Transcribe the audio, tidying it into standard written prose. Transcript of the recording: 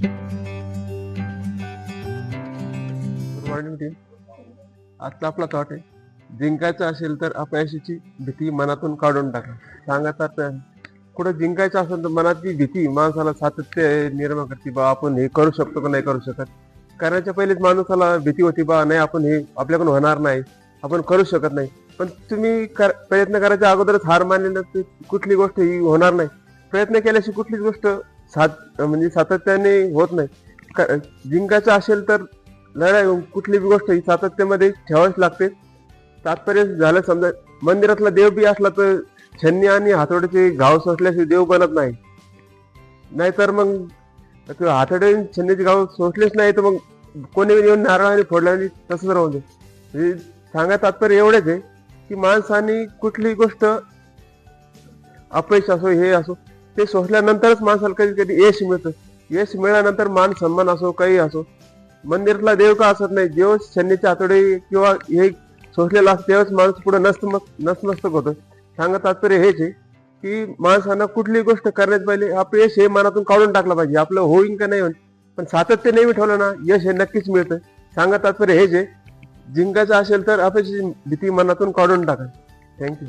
Good morning team. आजचा आपला thought आहे, जिंकायचं असेल तर अपयशाची भीती मनातून काढून टाका. सांगा तर कुठं जिंकायचं असेल तर मनातली भीती माणसाला सातत्य निर्माण करते, बा आपण हे करू शकतो का नाही करू शकत. करायच्या पहिलेच माणसाला भीती होती, बा नाही आपण हे आपल्याकडून होणार नाही, आपण करू शकत नाही. पण तुम्ही प्रयत्न करायच्या अगोदरच हार मानले तर कुठली गोष्ट ही होणार नाही. प्रयत्न केल्याशिवाय कुठलीच गोष्ट म्हणजे सातत्याने होत नाही. जिंकायचं असेल तर लढाई कुठली बी गोष्ट ही सातत्यामध्ये ठेवावीच लागते. तात्पर्य झालं, समजा मंदिरातला देव बी असला तर छन्नी आणि हातोड्याचे घाव सोसल्याशिवाय देव बनत नाही. नाहीतर मग हातोडे छन्नीचे घाव सोसलेच नाही तर मग कोणी येऊन नारळाने फोडल्याने तसंच राहून दे. म्हणजे सांगा तात्पर्य एवढेच आहे की माणसाने कुठली गोष्ट अपयश असो हे असो ते सोसल्यानंतरच माणसाला कधी कधी यश मिळतं. यश मिळाल्यानंतर मान सन्मान असो काही असो, मंदिरातला देव का असत नाही, जेव्हा शनीचे आतडे किंवा हे सोसलेला असतं तेव्हाच माणूस पुढे नतमस्तक होतं. सांगा तात्पर्य हेच आहे की माणसानं कुठली गोष्ट करण्यात पहिले अपयश हे मनातून काढून टाकलं पाहिजे. आपलं होईन का नाही होईल, पण सातत्य नेहमी ठेवलं ना यश हे नक्कीच मिळतं. सांगा तात्पर्य हेच आहे, जिंकायचं असेल तर अपयशाची भीती मनातून काढून टाका. थँक्यू.